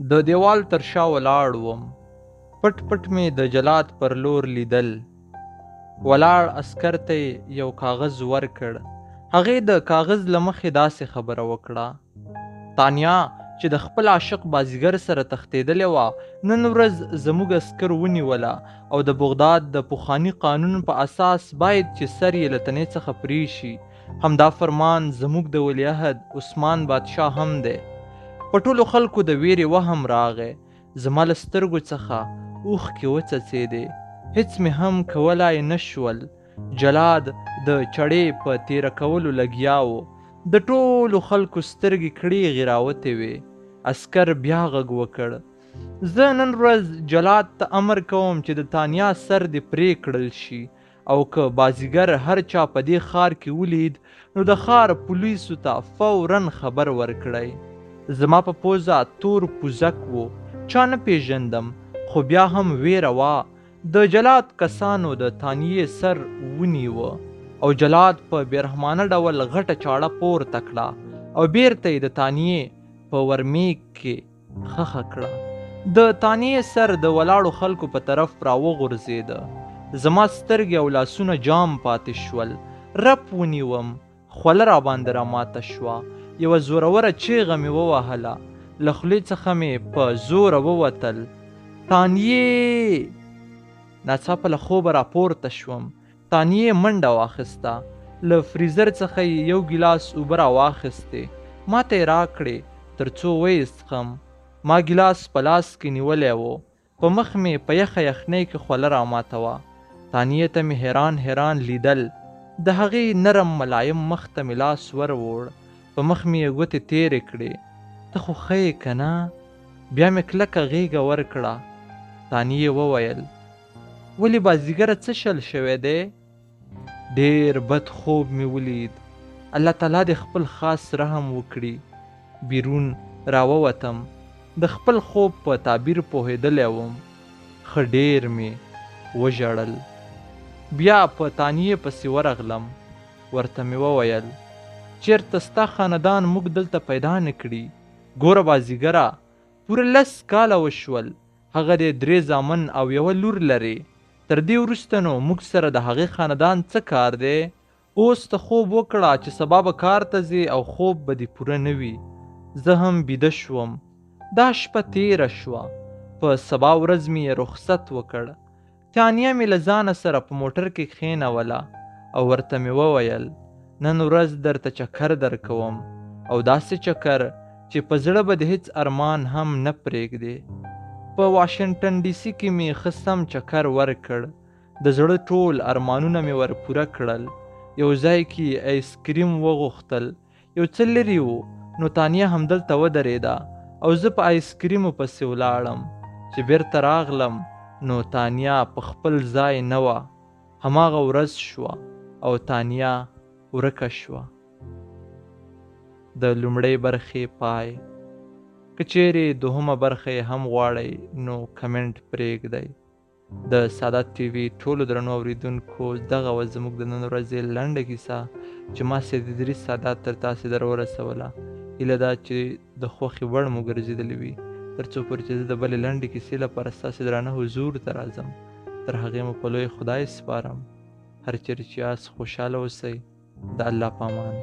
د دیوال تر شا ولاړ وم. پټ پټ مې د جلاد پر لور لیدل. ولاړ عسکر ته یو کاغذ ورکړ. هغې د کاغذ له مخې داسې خبره وکړه: تانیا چې د خپل عاشق بازیګر سره تښتېدلې وه، نن ورځ زموږ عسکر ونیوله او د بغداد د پخواني قانون په اساس باید چې سر یې له تنې څخه پرې شي. همدا فرمان زموږ د ولیعهد عثمان بادشاه هم دی. په ټولو خلکو د ویرې وهم راغی. زما له سترګو څخه اوښکې وڅڅېدې. هېڅ مې هم کولای نه شول. جلاد د چړې په تېره کولو لګیا و. د ټولو خلکو سترګې کړېغې راوتې وې. عسکر بیا غږ وکړ: زه نن ورځ جلاد ته امر کوم چې د تانیا سر دې پرې کړل شي، او که بازیګر هر چا په دې ښار کې ولید نو د ښار پولیسو ته فوراً خبر ورکړئ. زما په پوزه تور پوزک و، چا نه پیژندم، خو بیا هم ویره وه. د جلاد کسانو د تانیې سر ونیوه او جلاد په بېرحمانه ډول غټه چاړه پورته کړه او بیرته یې د تانیې په ورمېږ کې خښه کړه. د تانیې سر د ولاړو خلکو په طرف راوغورځېده. زما سترګې او لاسونه جام پاتې شول. رپ ونیوم، خوله راباندې راماته شوه. یوه زوروره چیغه مې ووهله. له خولې څخه مې په زوره ووتل: تانیې! ناڅاپه له خوبه راپورته شوم. تانیې منډه واخیسته. له فریزر څخه یې یو ګیلاس اوبه راواخیستې. ما ته یې راکړې تر څو ویې څښم. ما ګیلاس په لاس کې نیولی و. په مخ مې په یخه یخنۍ کې خوله راماته وه. تانیې ته مې حیران حیران لیدل. د هغې نرم ملایم مخ ته مې لاس وروړ. په مخ مې یې ګوتې تېرې کړې. ته خو ښه یې که نه؟ بیا مې کلکه غېږه ورکړه. تانیې وویل: ولې بازیګره څه شل شوی دی؟ ډېر بد خوب مې ولید. الله تعالی دې خپل خاص رحم وکړي. بیرون راووتم. د خپل خوب په تعبیر پوهېدلی وم. ښه ډېر مې وژړل. بیا په تانیې پسې ورغلم. ورته مې وویل: چېرته ستا خاندان موږ دلته پیدا نه کړي؟ ګوره بازیګره، پوره 10 کاله وشول. هغه دې 3 زامن او یوه لور لري. تر دې وروسته نو موږ سره د هغې خاندان څه کار دی؟ اوس ته خوب وکړه چې سبا به کار ته ځې او خوب به دې پوره نه وي. زه هم بیده شوم. دا شپه تېره شوه. په سبا ورځ مې یې رخصت وکړ. تانیه مې له ځانه سره په موټر کې کښېنوله او ورته مې وویل: نن ورځ درته چکر درکوم، او داسې چکر چې په زړه به د هېڅ ارمان هم نه پرېږدې. په واشنګټن ډي سي کې مې ښه سم چکر ورکړ. د زړه ټول ارمانونه مې ور پوره کړل. یو ځای کې ایس کریم وغوښتل. یو څه لرې و، نو تانیه همدلته ودرېده او زه په ایس کریمو پسې ولاړم. چې بیرته راغلم نو تانیه په خپل ځای نه وه. هماغه ورځ شوه او تانیه ورکه شوه. د لومړۍ برخې پای. که چیرې دوهمه برخه یې هم غواړئ نو کمنټ پرېږدئ. د سادات ټي وي ټولو درنو اورېدونکو، دغه وه زموږ د نن ورځې لنډه کیسه چې ما سید ادریس سادات تر تاسې در ورسوله. هیله ده چې د خوښې وړ مو ګرځېدلې وي. تر څو پورې چې زه د بلې لنډې کیسې لپاره ستاسې درانه حضور ته راځم، تر هغې مو په لوی خدای سپارم. هر چیرې چې یاست خوشحاله اوسئ. د الله په امان.